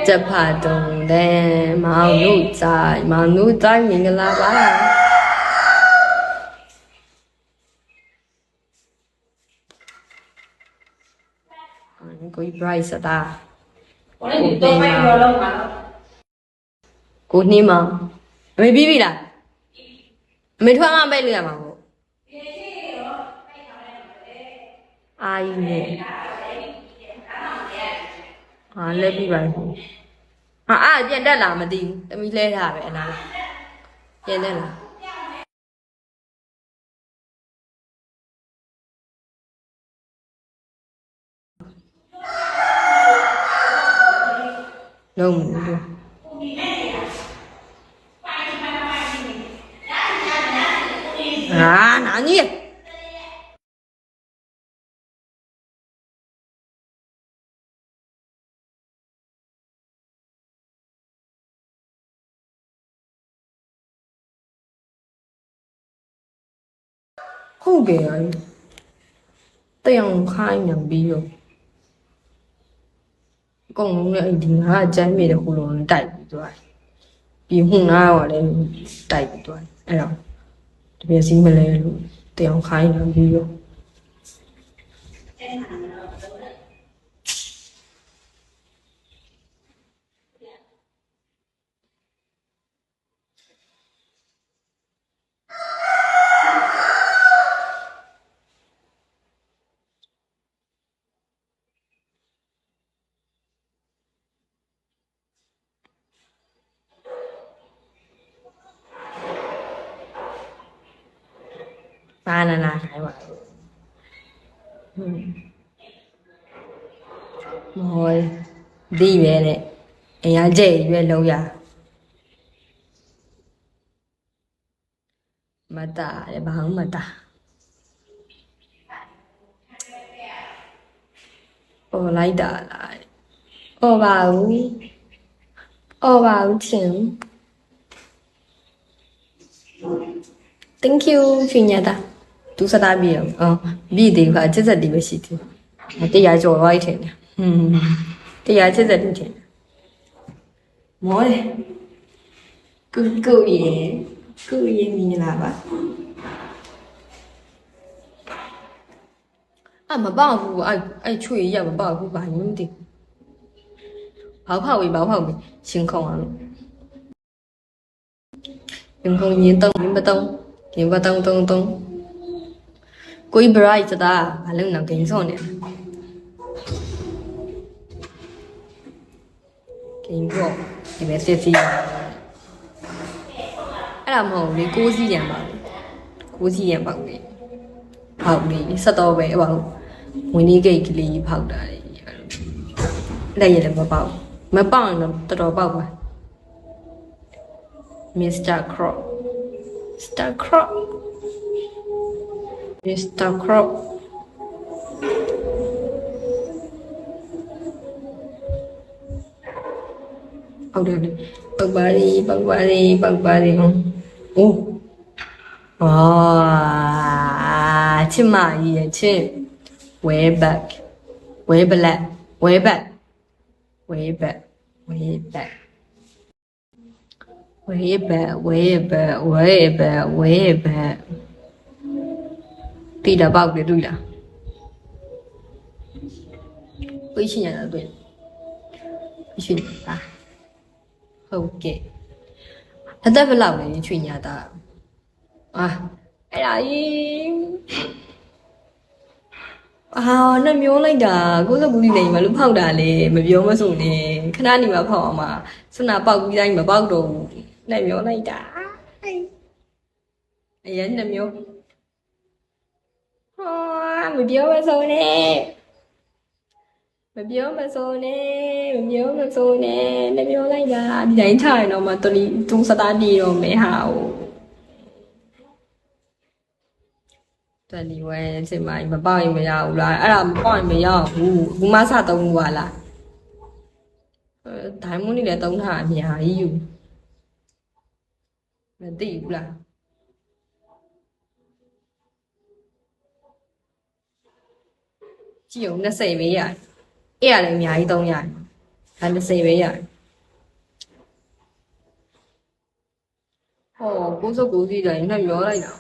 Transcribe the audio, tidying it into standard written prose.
จะผ่าตรงแดงมาลูกใจมาลูกใจมีกันละบ้าကိုကြီး bright စတာကိုနှင်းမအမေပြီးပြီလားအမေထွက်မှပဲလို့ရမှာပေါ့အာကြီးနဲ့ဟာလဲပြီးပါဘူးအာပြန်တက်လာမသိဘူးတမီးလဲထားပဲအလားပြန်တက်လာလုံးမလို့哪里？后边这样看两边哟，公龙的一定还正面的葫芦带不对，比红那话嘞带不对，哎呀，这边是没来路，这样看两边哟。ဘာနာနာခိုင်းပါလို့ဟိုဒီပဲနဲ့အရာကျဲရွယ်လုံးရမတာလေဘာမှမတာအော်လိုက်တာလားအော်ပါဘူးအော်ပါဘူးချင်း thank you ရှင်ညတာသူစတားပြီးအောင်ပြီးသေးဘူးခါ70တီပဲရှိသေးတယ်100ကျော်သွားထင်တယ်170တီထင်တယ်မောတယ်ကိုရေမင်းလာပါမပေါ့ဘူးအဲ့ချွေရမပေါ့ဘူးဘာမှမသိဘောက်ဖောက်ပြီးရှင်ခုံအောင်ရှင်ခုံရင်တုံးရင်မတုံးရင်မတုံးတုံးကိုကြီး bright စတာဘာလို့နောက်ဂိမ်းဆော့နေဂိမ်းပေါ့ဒီမဲ့စစ်စီအဲ့ဒါမဟုတ်လေ6စီးရံပါ6စီးရံပေါက်လေဖောက်လေဆက်တော့ပဲဟောဝင်နေဂိတ်ကလေးဖောက်တာလက်ရလည်းမပေါက်ရင်တော့တော်တော်ပေါက်ပါ Mr. Crop Mr. Crop ဟုတ်တယ်ပောက်ပါရီအိုးချစ်မကြီးရဲ့ချစ် way back တီတာပေါက်တယ်တွေ့လားဝိရှင်ရတာတွေ့ဝိရှင်တာဟုတ်ကဲ့အသက်ဘယ်လောက်လဲချွေညာတာအဲ့ဒါကြီးနှမျိုးလိုက်တာကိုစကူလီနေမှာလူဖောက်တာလေမပြောမဆိုနဲ့ခဏနေမှာဖောက်အောင်မှာစနာပေါက်ပြီးတိုင်းမပေါက်တော့ဘူးနှမျိုးလိုက်တာအရင်နှမျိုးမပြောမဆိုနဲ့နှမျိုးလိုက်တာဒီတိုင်းထားရင်တော့မှသူစတားပြေတော့မဲဟာတော်လီဝဲအချိန်မှမပေါက်ရင်မရဘူးလားအဲ့ဒါမပေါက်ရင်မရဘူးဘူးမစသုံးဘူးပါလားဒိုင်းမွန်းနေလည်းသုံးထားအများကြီးယူမသိဘူးလား ကြည့်အောင်20ပဲရတယ်အဲ့ရလည်းအများကြီး300ရတယ်ဒါ20ပဲရတယ်ဟောကိုစုပ်ကိုစီးတယ်ညှက်ရောလိုက်တာ